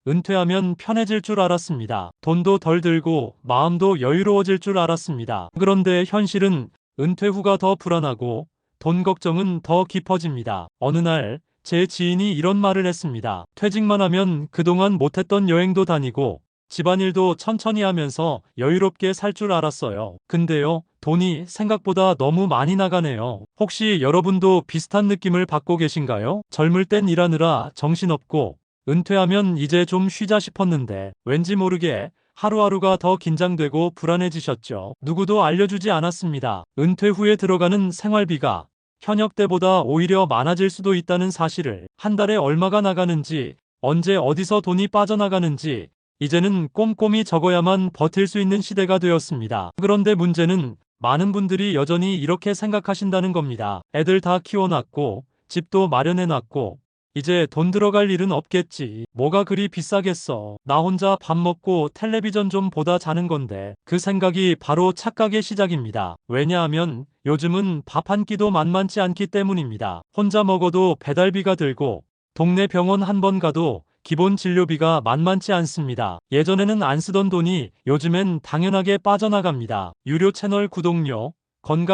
은퇴하면 편해질 줄 알았습니다. 돈도 덜 들고 마음도 여유로워질 줄 알았습니다. 그런데 현실은 은퇴 후가 더 불안하고 돈 걱정은 더 깊어집니다. 어느 날 제 지인이 이런 말을 했습니다. 퇴직만 하면 그동안 못했던 여행도 다니고 집안일도 천천히 하면서 여유롭게 살 줄 알았어요. 근데요, 돈이 생각보다 너무 많이 나가네요. 혹시 여러분도 비슷한 느낌을 받고 계신가요? 젊을 땐 일하느라 정신없고 은퇴하면 이제 좀 쉬자 싶었는데 왠지 모르게 하루하루가 더 긴장되고 불안해지셨죠. 누구도 알려주지 않았습니다. 은퇴 후에 들어가는 생활비가 현역 때보다 오히려 많아질 수도 있다는 사실을, 한 달에 얼마가 나가는지, 언제 어디서 돈이 빠져나가는지 이제는 꼼꼼히 적어야만 버틸 수 있는 시대가 되었습니다. 그런데 문제는 많은 분들이 여전히 이렇게 생각하신다는 겁니다. 애들 다 키워놨고 집도 마련해놨고 이제 돈 들어갈 일은 없겠지. 뭐가 그리 비싸겠어. 나 혼자 밥 먹고 텔레비전 좀 보다 자는 건데. 그 생각이 바로 착각의 시작입니다. 왜냐하면 요즘은 밥 한 끼도 만만치 않기 때문입니다. 혼자 먹어도 배달비가 들고 동네 병원 한 번 가도 기본 진료비가 만만치 않습니다. 예전에는 안 쓰던 돈이 요즘엔 당연하게 빠져나갑니다. 유료 채널 구독료,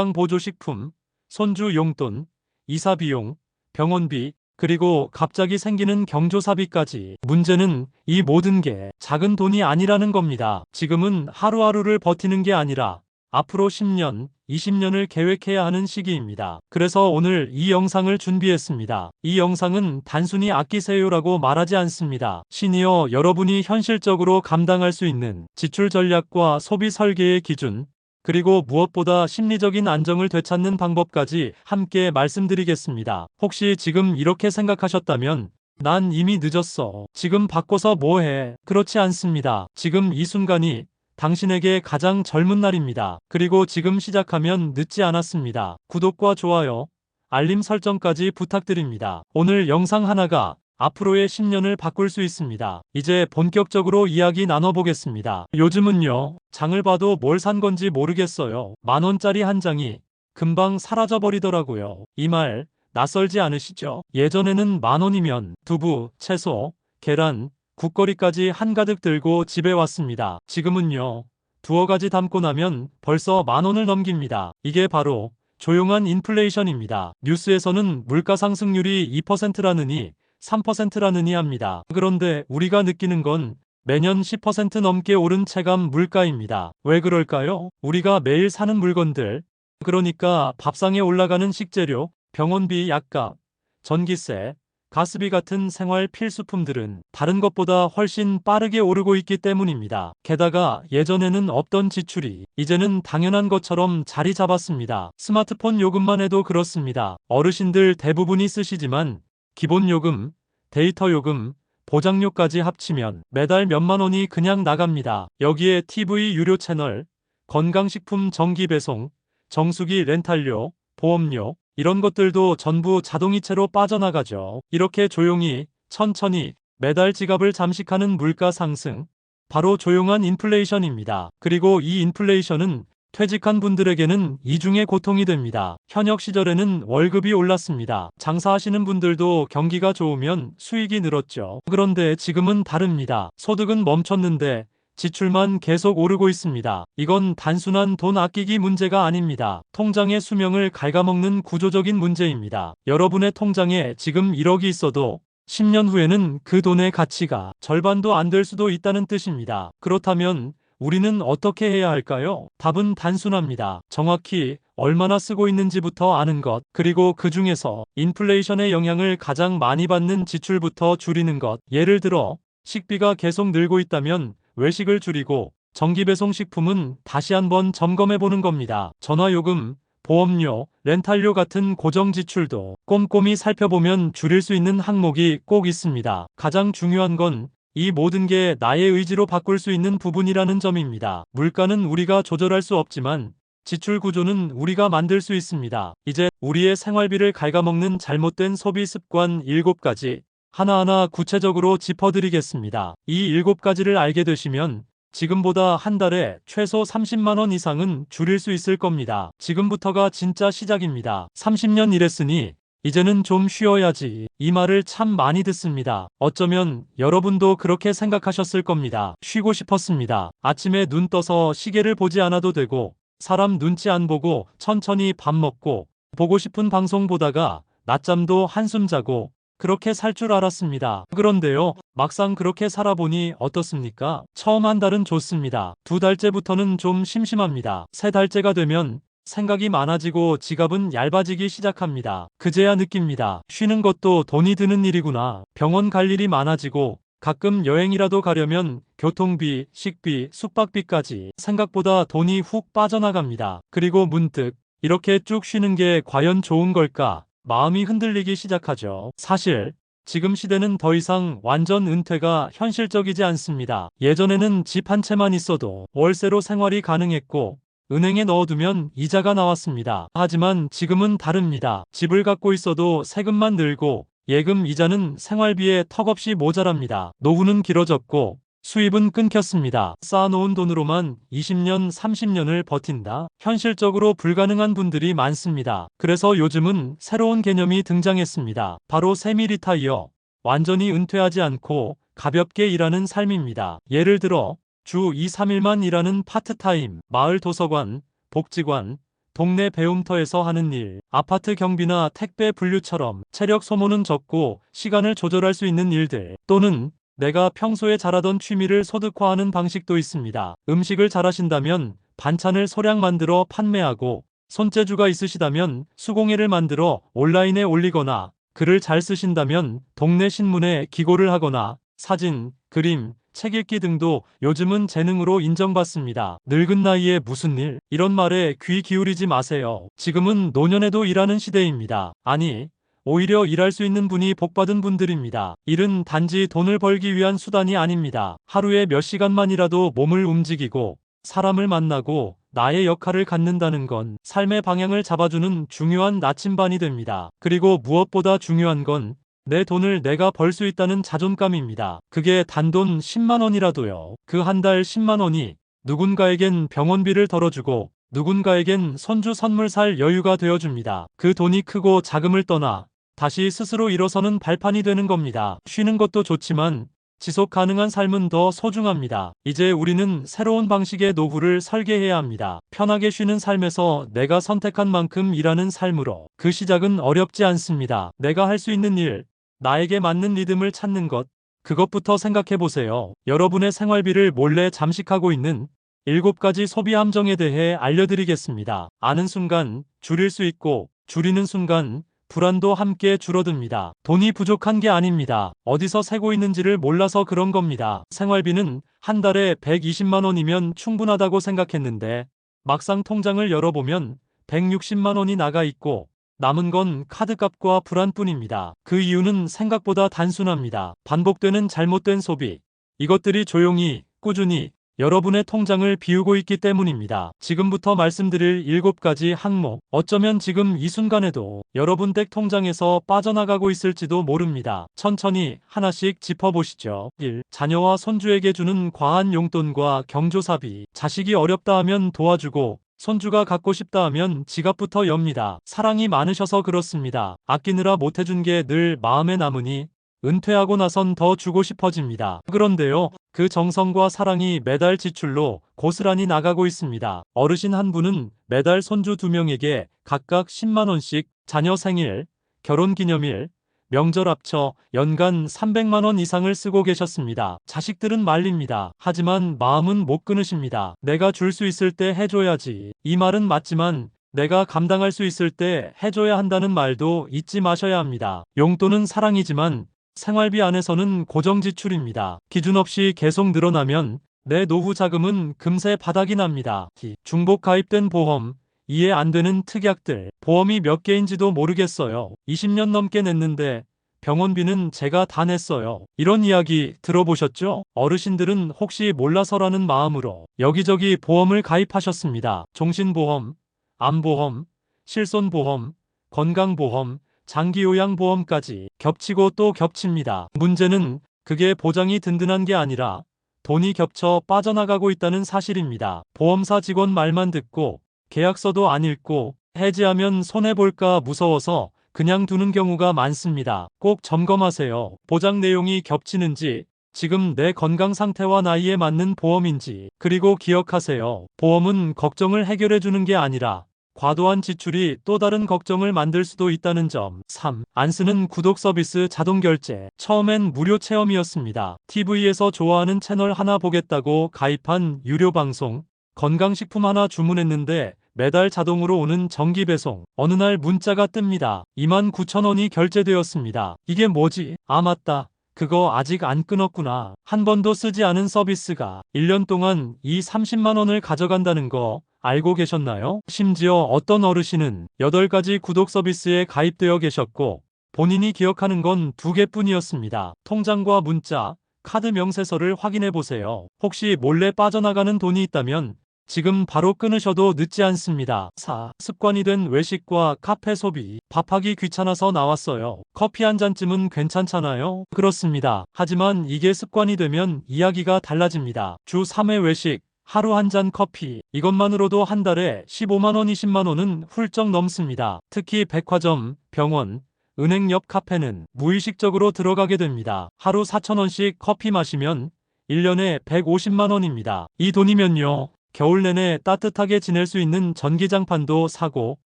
건강보조식품, 손주 용돈, 이사비용, 병원비, 그리고 갑자기 생기는 경조사비까지. 문제는 이 모든 게 작은 돈이 아니라는 겁니다. 지금은 하루하루를 버티는 게 아니라 앞으로 10년, 20년을 계획해야 하는 시기입니다. 그래서 오늘 이 영상을 준비했습니다. 이 영상은 단순히 아끼세요라고 말하지 않습니다. 시니어 여러분이 현실적으로 감당할 수 있는 지출 전략과 소비 설계의 기준, 그리고 무엇보다 심리적인 안정을 되찾는 방법까지 함께 말씀드리겠습니다. 혹시 지금 이렇게 생각하셨다면 난 이미 늦었어. 지금 바꿔서 뭐해? 그렇지 않습니다. 지금 이 순간이 당신에게 가장 젊은 날입니다. 그리고 지금 시작하면 늦지 않았습니다. 구독과 좋아요, 알림 설정까지 부탁드립니다. 오늘 영상 하나가 앞으로의 10년을 바꿀 수 있습니다. 이제 본격적으로 이야기 나눠보겠습니다. 요즘은요, 장을 봐도 뭘 산 건지 모르겠어요. 10,000원짜리 한 장이 금방 사라져버리더라고요. 이 말 낯설지 않으시죠? 예전에는 10,000원이면 두부, 채소, 계란, 국거리까지 한가득 들고 집에 왔습니다. 지금은요, 두어 가지 담고 나면 벌써 10,000원을 넘깁니다. 이게 바로 조용한 인플레이션입니다. 뉴스에서는 물가 상승률이 2%라느니 3%라느니 합니다. 그런데 우리가 느끼는 건 매년 10% 넘게 오른 체감 물가입니다. 왜 그럴까요? 우리가 매일 사는 물건들, 그러니까 밥상에 올라가는 식재료, 병원비, 약값, 전기세, 가스비 같은 생활 필수품들은 다른 것보다 훨씬 빠르게 오르고 있기 때문입니다. 게다가 예전에는 없던 지출이 이제는 당연한 것처럼 자리 잡았습니다. 스마트폰 요금만 해도 그렇습니다. 어르신들 대부분이 쓰시지만 기본 요금, 데이터 요금, 보장료까지 합치면 매달 몇만 원이 그냥 나갑니다. 여기에 TV 유료 채널, 건강식품 정기 배송, 정수기 렌탈료, 보험료, 이런 것들도 전부 자동이체로 빠져나가죠. 이렇게 조용히, 천천히 매달 지갑을 잠식하는 물가 상승, 바로 조용한 인플레이션입니다. 그리고 이 인플레이션은 퇴직한 분들에게는 이중의 고통이 됩니다. 현역 시절에는 월급이 올랐습니다. 장사하시는 분들도 경기가 좋으면 수익이 늘었죠. 그런데 지금은 다릅니다. 소득은 멈췄는데 지출만 계속 오르고 있습니다. 이건 단순한 돈 아끼기 문제가 아닙니다. 통장의 수명을 갉아먹는 구조적인 문제입니다. 여러분의 통장에 지금 1억이 있어도 10년 후에는 그 돈의 가치가 절반도 안 될 수도 있다는 뜻입니다. 그렇다면 우리는 어떻게 해야 할까요? 답은 단순합니다. 정확히 얼마나 쓰고 있는지부터 아는 것, 그리고 그 중에서 인플레이션의 영향을 가장 많이 받는 지출부터 줄이는 것. 예를 들어 식비가 계속 늘고 있다면 외식을 줄이고 정기배송 식품은 다시 한번 점검해보는 겁니다. 전화요금, 보험료, 렌탈료 같은 고정 지출도 꼼꼼히 살펴보면 줄일 수 있는 항목이 꼭 있습니다. 가장 중요한 건 이 모든 게 나의 의지로 바꿀 수 있는 부분이라는 점입니다. 물가는 우리가 조절할 수 없지만 지출 구조는 우리가 만들 수 있습니다. 이제 우리의 생활비를 갉아먹는 잘못된 소비 습관 7가지 하나하나 구체적으로 짚어드리겠습니다. 이 7가지를 알게 되시면 지금보다 한 달에 최소 30만 원 이상은 줄일 수 있을 겁니다. 지금부터가 진짜 시작입니다. 30년 일했으니 이제는 좀 쉬어야지. 이 말을 참 많이 듣습니다. 어쩌면 여러분도 그렇게 생각하셨을 겁니다. 쉬고 싶었습니다. 아침에 눈 떠서 시계를 보지 않아도 되고, 사람 눈치 안 보고 천천히 밥 먹고, 보고 싶은 방송 보다가 낮잠도 한숨 자고, 그렇게 살 줄 알았습니다. 그런데요, 막상 그렇게 살아보니 어떻습니까? 처음 한 달은 좋습니다. 두 달째부터는 좀 심심합니다. 세 달째가 되면 생각이 많아지고 지갑은 얇아지기 시작합니다. 그제야 느낍니다. 쉬는 것도 돈이 드는 일이구나. 병원 갈 일이 많아지고 가끔 여행이라도 가려면 교통비, 식비, 숙박비까지 생각보다 돈이 훅 빠져나갑니다. 그리고 문득 이렇게 쭉 쉬는 게 과연 좋은 걸까? 마음이 흔들리기 시작하죠. 사실 지금 시대는 더 이상 완전 은퇴가 현실적이지 않습니다. 예전에는 집 한 채만 있어도 월세로 생활이 가능했고 은행에 넣어두면 이자가 나왔습니다. 하지만 지금은 다릅니다. 집을 갖고 있어도 세금만 늘고 예금 이자는 생활비에 턱없이 모자랍니다. 노후는 길어졌고 수입은 끊겼습니다. 쌓아놓은 돈으로만 20년, 30년을 버틴다? 현실적으로 불가능한 분들이 많습니다. 그래서 요즘은 새로운 개념이 등장했습니다. 바로 세미 리타이어. 완전히 은퇴하지 않고 가볍게 일하는 삶입니다. 예를 들어 주 2, 3일만 일하는 파트타임, 마을 도서관, 복지관, 동네 배움터에서 하는 일, 아파트 경비나 택배 분류처럼 체력 소모는 적고 시간을 조절할 수 있는 일들, 또는 내가 평소에 잘하던 취미를 소득화하는 방식도 있습니다. 음식을 잘하신다면 반찬을 소량 만들어 판매하고, 손재주가 있으시다면 수공예를 만들어 온라인에 올리거나, 글을 잘 쓰신다면 동네 신문에 기고를 하거나, 사진, 그림, 책 읽기 등도 요즘은 재능으로 인정받습니다. 늙은 나이에 무슨 일? 이런 말에 귀 기울이지 마세요. 지금은 노년에도 일하는 시대입니다. 아니, 오히려 일할 수 있는 분이 복받은 분들입니다. 일은 단지 돈을 벌기 위한 수단이 아닙니다. 하루에 몇 시간만이라도 몸을 움직이고 사람을 만나고 나의 역할을 갖는다는 건 삶의 방향을 잡아주는 중요한 나침반이 됩니다. 그리고 무엇보다 중요한 건 내 돈을 내가 벌 수 있다는 자존감입니다. 그게 단돈 10만 원이라도요. 그 한 달 10만 원이 누군가에겐 병원비를 덜어주고 누군가에겐 손주 선물 살 여유가 되어줍니다. 그 돈이 크고 작음을 떠나 다시 스스로 일어서는 발판이 되는 겁니다. 쉬는 것도 좋지만 지속 가능한 삶은 더 소중합니다. 이제 우리는 새로운 방식의 노후를 설계해야 합니다. 편하게 쉬는 삶에서 내가 선택한 만큼 일하는 삶으로. 그 시작은 어렵지 않습니다. 내가 할 수 있는 일, 나에게 맞는 리듬을 찾는 것, 그것부터 생각해 보세요. 여러분의 생활비를 몰래 잠식하고 있는 7가지 소비 함정에 대해 알려드리겠습니다. 아는 순간 줄일 수 있고 줄이는 순간 불안도 함께 줄어듭니다. 돈이 부족한 게 아닙니다. 어디서 새고 있는지를 몰라서 그런 겁니다. 생활비는 한 달에 120만 원이면 충분하다고 생각했는데 막상 통장을 열어보면 160만 원이 나가 있고 남은 건 카드값과 불안뿐입니다. 그 이유는 생각보다 단순합니다. 반복되는 잘못된 소비. 이것들이 조용히, 꾸준히 여러분의 통장을 비우고 있기 때문입니다. 지금부터 말씀드릴 7가지 항목. 어쩌면 지금 이 순간에도 여러분 댁 통장에서 빠져나가고 있을지도 모릅니다. 천천히 하나씩 짚어보시죠. 1. 자녀와 손주에게 주는 과한 용돈과 경조사비. 자식이 어렵다 하면 도와주고 손주가 갖고 싶다 하면 지갑부터 엽니다. 사랑이 많으셔서 그렇습니다. 아끼느라 못해준 게 늘 마음에 남으니 은퇴하고 나선 더 주고 싶어집니다. 그런데요, 그 정성과 사랑이 매달 지출로 고스란히 나가고 있습니다. 어르신 한 분은 매달 손주 2명에게 각각 10만 원씩 자녀 생일, 결혼기념일, 명절 합쳐 연간 300만 원 이상을 쓰고 계셨습니다. 자식들은 말립니다. 하지만 마음은 못 끊으십니다. 내가 줄 수 있을 때 해줘야지. 이 말은 맞지만 내가 감당할 수 있을 때 해줘야 한다는 말도 잊지 마셔야 합니다. 용돈은 사랑이지만 생활비 안에서는 고정 지출입니다. 기준 없이 계속 늘어나면 내 노후 자금은 금세 바닥이 납니다. 중복 가입된 보험, 이해 안 되는 특약들, 보험이 몇 개인지도 모르겠어요. 20년 넘게 냈는데 병원비는 제가 다 냈어요. 이런 이야기 들어보셨죠? 어르신들은 혹시 몰라서라는 마음으로 여기저기 보험을 가입하셨습니다. 종신보험, 암보험, 실손보험, 건강보험, 장기요양보험까지 겹치고 또 겹칩니다. 문제는 그게 보장이 든든한 게 아니라 돈이 겹쳐 빠져나가고 있다는 사실입니다. 보험사 직원 말만 듣고 계약서도 안 읽고 해지하면 손해볼까 무서워서 그냥 두는 경우가 많습니다. 꼭 점검하세요. 보장 내용이 겹치는지, 지금 내 건강 상태와 나이에 맞는 보험인지, 그리고 기억하세요. 보험은 걱정을 해결해 주는 게 아니라 과도한 지출이 또 다른 걱정을 만들 수도 있다는 점. 3. 안 쓰는 구독 서비스 자동 결제. 처음엔 무료 체험이었습니다. TV에서 좋아하는 채널 하나 보겠다고 가입한 유료 방송, 건강식품 하나 주문했는데 매달 자동으로 오는 정기 배송. 어느 날 문자가 뜹니다. 29,000원이 결제되었습니다. 이게 뭐지? 아, 맞다. 그거 아직 안 끊었구나. 한 번도 쓰지 않은 서비스가 1년 동안 이 30만 원을 가져간다는 거 알고 계셨나요? 심지어 어떤 어르신은 8가지 구독 서비스에 가입되어 계셨고 본인이 기억하는 건 2개뿐이었습니다. 통장과 문자, 카드 명세서를 확인해 보세요. 혹시 몰래 빠져나가는 돈이 있다면 지금 바로 끊으셔도 늦지 않습니다. 4. 습관이 된 외식과 카페 소비. 밥하기 귀찮아서 나왔어요. 커피 한 잔쯤은 괜찮잖아요? 그렇습니다. 하지만 이게 습관이 되면 이야기가 달라집니다. 주 3회 외식, 하루 한 잔 커피. 이것만으로도 한 달에 15만 원, 20만 원은 훌쩍 넘습니다. 특히 백화점, 병원, 은행 옆 카페는 무의식적으로 들어가게 됩니다. 하루 4,000원씩 커피 마시면 1년에 150만 원입니다. 이 돈이면요, 겨울 내내 따뜻하게 지낼 수 있는 전기장판도 사고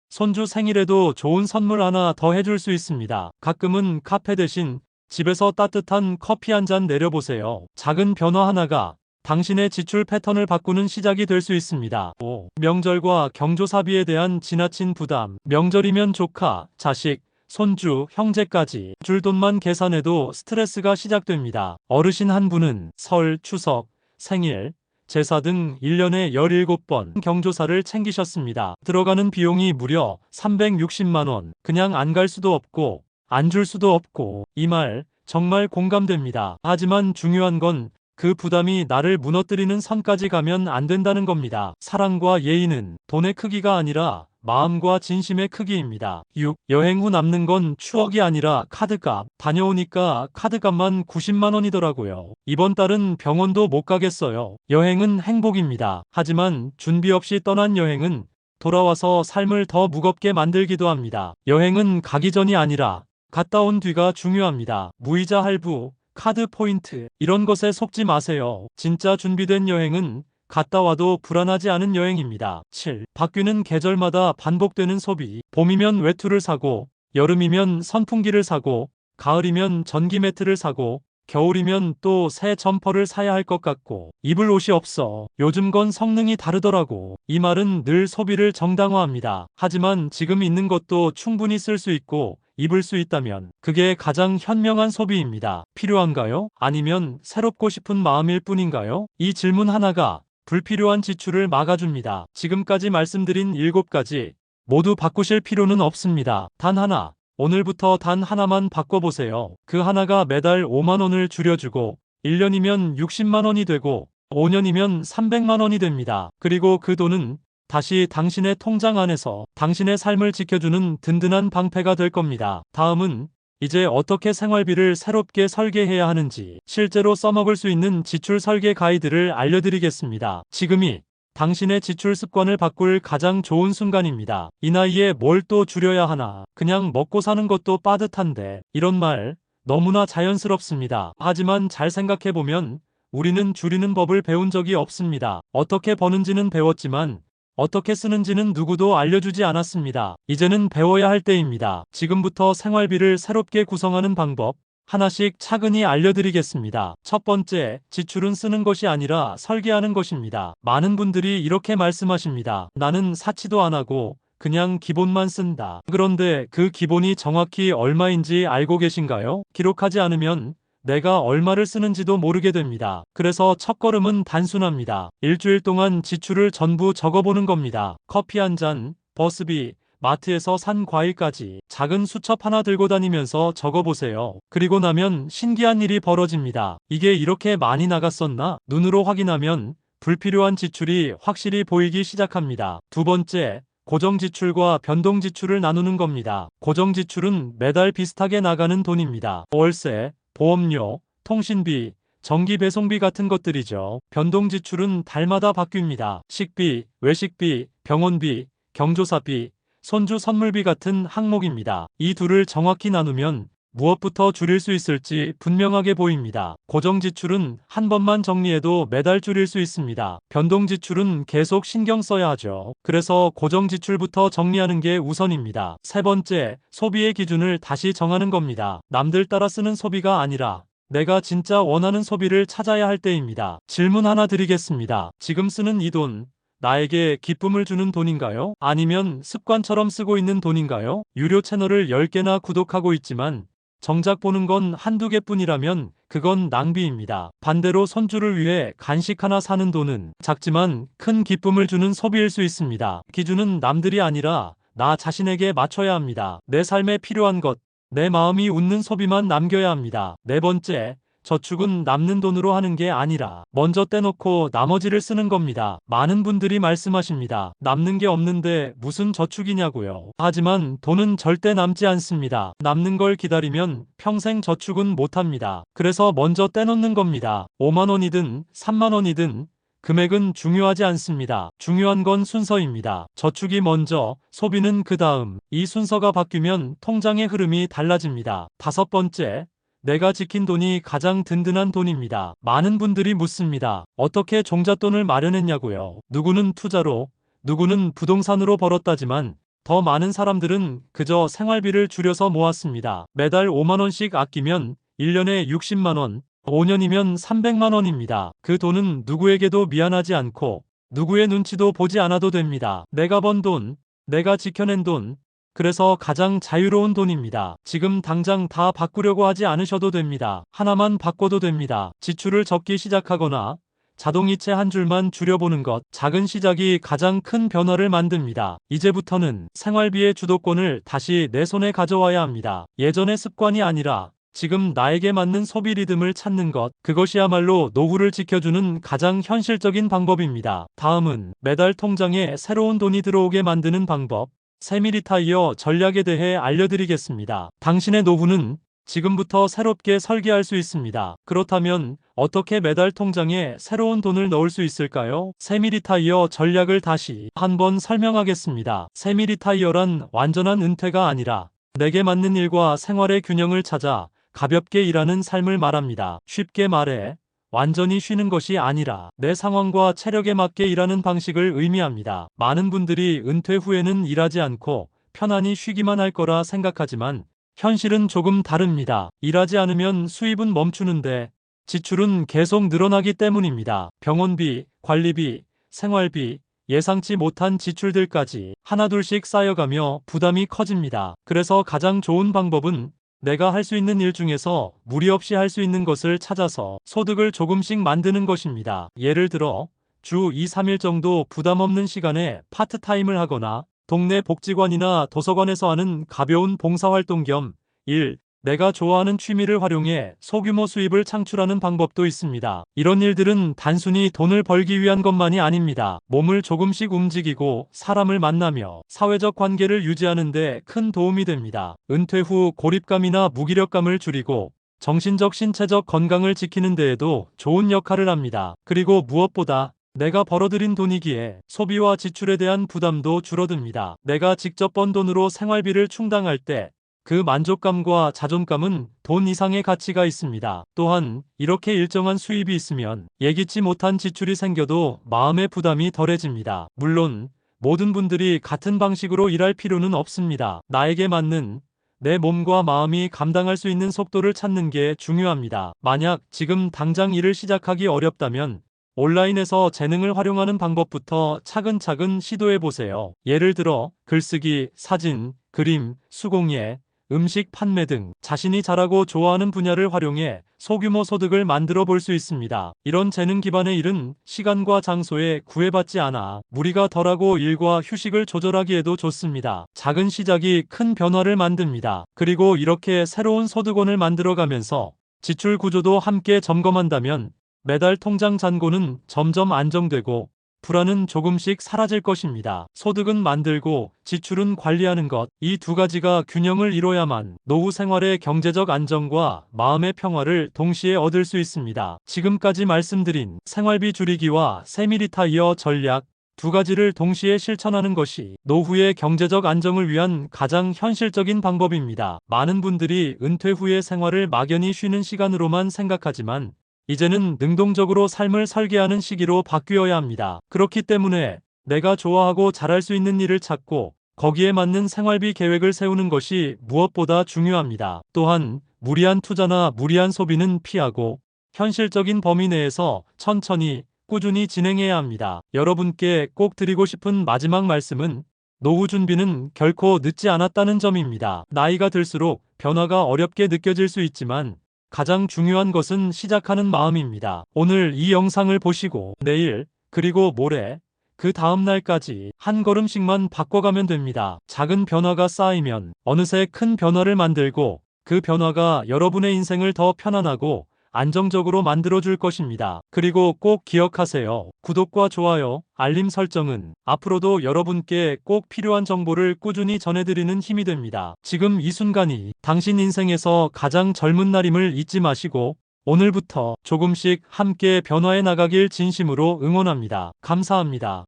손주 생일에도 좋은 선물 하나 더 해줄 수 있습니다. 가끔은 카페 대신 집에서 따뜻한 커피 한 잔 내려보세요. 작은 변화 하나가 당신의 지출 패턴을 바꾸는 시작이 될 수 있습니다. 5. 명절과 경조사비에 대한 지나친 부담. 명절이면 조카, 자식, 손주, 형제까지 줄 돈만 계산해도 스트레스가 시작됩니다. 어르신 한 분은 설, 추석, 생일, 제사 등 1년에 17번 경조사를 챙기셨습니다. 들어가는 비용이 무려 360만 원. 그냥 안 갈 수도 없고 안 줄 수도 없고. 이 말 정말 공감됩니다. 하지만 중요한 건 그 부담이 나를 무너뜨리는 선까지 가면 안 된다는 겁니다. 사랑과 예의는 돈의 크기가 아니라 마음과 진심의 크기입니다. 6. 여행 후 남는 건 추억이 아니라 카드값. 다녀오니까 카드값만 90만 원이더라고요. 이번 달은 병원도 못 가겠어요. 여행은 행복입니다. 하지만 준비 없이 떠난 여행은 돌아와서 삶을 더 무겁게 만들기도 합니다. 여행은 가기 전이 아니라 갔다 온 뒤가 중요합니다. 무이자 할부, 카드 포인트, 이런 것에 속지 마세요. 진짜 준비된 여행은 갔다 와도 불안하지 않은 여행입니다. 7. 바뀌는 계절마다 반복되는 소비. 봄이면 외투를 사고, 여름이면 선풍기를 사고, 가을이면 전기 매트를 사고, 겨울이면 또 새 점퍼를 사야 할 것 같고, 입을 옷이 없어. 요즘 건 성능이 다르더라고. 이 말은 늘 소비를 정당화합니다. 하지만 지금 있는 것도 충분히 쓸 수 있고 입을 수 있다면 그게 가장 현명한 소비입니다. 필요한가요? 아니면 새롭고 싶은 마음일 뿐인가요? 이 질문 하나가 불필요한 지출을 막아줍니다. 지금까지 말씀드린 7가지 모두 바꾸실 필요는 없습니다. 단 하나, 오늘부터 단 하나만 바꿔보세요. 그 하나가 매달 5만 원을 줄여주고 1년이면 60만 원이 되고 5년이면 300만 원이 됩니다. 그리고 그 돈은 다시 당신의 통장 안에서 당신의 삶을 지켜주는 든든한 방패가 될 겁니다. 다음은 이제 어떻게 생활비를 새롭게 설계해야 하는지 실제로 써먹을 수 있는 지출 설계 가이드를 알려드리겠습니다. 지금이 당신의 지출 습관을 바꿀 가장 좋은 순간입니다. 이 나이에 뭘 또 줄여야 하나? 그냥 먹고 사는 것도 빠듯한데. 이런 말 너무나 자연스럽습니다. 하지만 잘 생각해보면 우리는 줄이는 법을 배운 적이 없습니다. 어떻게 버는지는 배웠지만 어떻게 쓰는지는 누구도 알려주지 않았습니다. 이제는 배워야 할 때입니다. 지금부터 생활비를 새롭게 구성하는 방법 하나씩 차근히 알려드리겠습니다. 첫 번째, 지출은 쓰는 것이 아니라 설계하는 것입니다. 많은 분들이 이렇게 말씀하십니다. 나는 사치도 안 하고 그냥 기본만 쓴다. 그런데 그 기본이 정확히 얼마인지 알고 계신가요? 기록하지 않으면 내가 얼마를 쓰는지도 모르게 됩니다. 그래서 첫걸음은 단순합니다. 일주일 동안 지출을 전부 적어보는 겁니다. 커피 한 잔, 버스비, 마트에서 산 과일까지 작은 수첩 하나 들고 다니면서 적어보세요. 그리고 나면 신기한 일이 벌어집니다. 이게 이렇게 많이 나갔었나? 눈으로 확인하면 불필요한 지출이 확실히 보이기 시작합니다. 두 번째, 고정지출과 변동지출을 나누는 겁니다. 고정지출은 매달 비슷하게 나가는 돈입니다. 월세, 보험료, 통신비, 전기 배송비 같은 것들이죠. 변동지출은 달마다 바뀝니다. 식비, 외식비, 병원비, 경조사비, 손주 선물비 같은 항목입니다. 이 둘을 정확히 나누면 무엇부터 줄일 수 있을지 분명하게 보입니다. 고정 지출은 한 번만 정리해도 매달 줄일 수 있습니다. 변동 지출은 계속 신경 써야 하죠. 그래서 고정 지출부터 정리하는 게 우선입니다. 세 번째, 소비의 기준을 다시 정하는 겁니다. 남들 따라 쓰는 소비가 아니라 내가 진짜 원하는 소비를 찾아야 할 때입니다. 질문 하나 드리겠습니다. 지금 쓰는 이 돈, 나에게 기쁨을 주는 돈인가요? 아니면 습관처럼 쓰고 있는 돈인가요? 유료 채널을 10개나 구독하고 있지만 정작 보는 건 한두 개뿐이라면 그건 낭비입니다. 반대로 손주를 위해 간식 하나 사는 돈은 작지만 큰 기쁨을 주는 소비일 수 있습니다. 기준은 남들이 아니라 나 자신에게 맞춰야 합니다. 내 삶에 필요한 것, 내 마음이 웃는 소비만 남겨야 합니다. 네 번째, 저축은 남는 돈으로 하는 게 아니라 먼저 떼놓고 나머지를 쓰는 겁니다. 많은 분들이 말씀하십니다. 남는 게 없는데 무슨 저축이냐고요. 하지만 돈은 절대 남지 않습니다. 남는 걸 기다리면 평생 저축은 못합니다. 그래서 먼저 떼놓는 겁니다. 5만 원이든 3만 원이든 금액은 중요하지 않습니다. 중요한 건 순서입니다. 저축이 먼저, 소비는 그 다음. 이 순서가 바뀌면 통장의 흐름이 달라집니다. 다섯 번째, 내가 지킨 돈이 가장 든든한 돈입니다. 많은 분들이 묻습니다. 어떻게 종잣돈을 마련했냐고요. 누구는 투자로, 누구는 부동산으로 벌었다지만 더 많은 사람들은 그저 생활비를 줄여서 모았습니다. 매달 5만 원씩 아끼면 1년에 60만 원, 5년이면 300만 원입니다. 그 돈은 누구에게도 미안하지 않고 누구의 눈치도 보지 않아도 됩니다. 내가 번 돈, 내가 지켜낸 돈, 그래서 가장 자유로운 돈입니다. 지금 당장 다 바꾸려고 하지 않으셔도 됩니다. 하나만 바꿔도 됩니다. 지출을 적기 시작하거나 자동이체 한 줄만 줄여보는 것, 작은 시작이 가장 큰 변화를 만듭니다. 이제부터는 생활비의 주도권을 다시 내 손에 가져와야 합니다. 예전의 습관이 아니라 지금 나에게 맞는 소비 리듬을 찾는 것, 그것이야말로 노후를 지켜주는 가장 현실적인 방법입니다. 다음은 매달 통장에 새로운 돈이 들어오게 만드는 방법, 세미리타이어 전략에 대해 알려드리겠습니다. 당신의 노후는 지금부터 새롭게 설계할 수 있습니다. 그렇다면 어떻게 매달 통장에 새로운 돈을 넣을 수 있을까요? 세미리타이어 전략을 다시 한번 설명하겠습니다. 세미리타이어란 완전한 은퇴가 아니라 내게 맞는 일과 생활의 균형을 찾아 가볍게 일하는 삶을 말합니다. 쉽게 말해 완전히 쉬는 것이 아니라 내 상황과 체력에 맞게 일하는 방식을 의미합니다. 많은 분들이 은퇴 후에는 일하지 않고 편안히 쉬기만 할 거라 생각하지만 현실은 조금 다릅니다. 일하지 않으면 수입은 멈추는데 지출은 계속 늘어나기 때문입니다. 병원비, 관리비, 생활비, 예상치 못한 지출들까지 하나둘씩 쌓여가며 부담이 커집니다. 그래서 가장 좋은 방법은 내가 할 수 있는 일 중에서 무리 없이 할 수 있는 것을 찾아서 소득을 조금씩 만드는 것입니다. 예를 들어 주 2, 3일 정도 부담 없는 시간에 파트타임을 하거나 동네 복지관이나 도서관에서 하는 가벼운 봉사활동 겸 1. 내가 좋아하는 취미를 활용해 소규모 수입을 창출하는 방법도 있습니다. 이런 일들은 단순히 돈을 벌기 위한 것만이 아닙니다. 몸을 조금씩 움직이고 사람을 만나며 사회적 관계를 유지하는 데 큰 도움이 됩니다. 은퇴 후 고립감이나 무기력감을 줄이고 정신적 신체적 건강을 지키는 데에도 좋은 역할을 합니다. 그리고 무엇보다 내가 벌어들인 돈이기에 소비와 지출에 대한 부담도 줄어듭니다. 내가 직접 번 돈으로 생활비를 충당할 때 그 만족감과 자존감은 돈 이상의 가치가 있습니다. 또한 이렇게 일정한 수입이 있으면 예기치 못한 지출이 생겨도 마음의 부담이 덜해집니다. 물론 모든 분들이 같은 방식으로 일할 필요는 없습니다. 나에게 맞는 내 몸과 마음이 감당할 수 있는 속도를 찾는 게 중요합니다. 만약 지금 당장 일을 시작하기 어렵다면 온라인에서 재능을 활용하는 방법부터 차근차근 시도해보세요. 예를 들어 글쓰기, 사진, 그림, 수공예, 음식 판매 등 자신이 잘하고 좋아하는 분야를 활용해 소규모 소득을 만들어 볼 수 있습니다. 이런 재능 기반의 일은 시간과 장소에 구애받지 않아 무리가 덜하고 일과 휴식을 조절하기에도 좋습니다. 작은 시작이 큰 변화를 만듭니다. 그리고 이렇게 새로운 소득원을 만들어가면서 지출 구조도 함께 점검한다면 매달 통장 잔고는 점점 안정되고 불안은 조금씩 사라질 것입니다. 소득은 만들고 지출은 관리하는 것, 이 두 가지가 균형을 이뤄야만 노후 생활의 경제적 안정과 마음의 평화를 동시에 얻을 수 있습니다. 지금까지 말씀드린 생활비 줄이기와 세미리타이어 전략, 두 가지를 동시에 실천하는 것이 노후의 경제적 안정을 위한 가장 현실적인 방법입니다. 많은 분들이 은퇴 후의 생활을 막연히 쉬는 시간으로만 생각하지만 이제는 능동적으로 삶을 설계하는 시기로 바뀌어야 합니다. 그렇기 때문에 내가 좋아하고 잘할 수 있는 일을 찾고 거기에 맞는 생활비 계획을 세우는 것이 무엇보다 중요합니다. 또한 무리한 투자나 무리한 소비는 피하고 현실적인 범위 내에서 천천히 꾸준히 진행해야 합니다. 여러분께 꼭 드리고 싶은 마지막 말씀은 노후 준비는 결코 늦지 않았다는 점입니다. 나이가 들수록 변화가 어렵게 느껴질 수 있지만 가장 중요한 것은 시작하는 마음입니다. 오늘 이 영상을 보시고 내일 그리고 모레 그 다음 날까지 한 걸음씩만 바꿔가면 됩니다. 작은 변화가 쌓이면 어느새 큰 변화를 만들고 그 변화가 여러분의 인생을 더 편안하고 안정적으로 만들어줄 것입니다. 그리고 꼭 기억하세요. 구독과 좋아요, 알림 설정은 앞으로도 여러분께 꼭 필요한 정보를 꾸준히 전해드리는 힘이 됩니다. 지금 이 순간이 당신 인생에서 가장 젊은 날임을 잊지 마시고 오늘부터 조금씩 함께 변화해 나가길 진심으로 응원합니다. 감사합니다.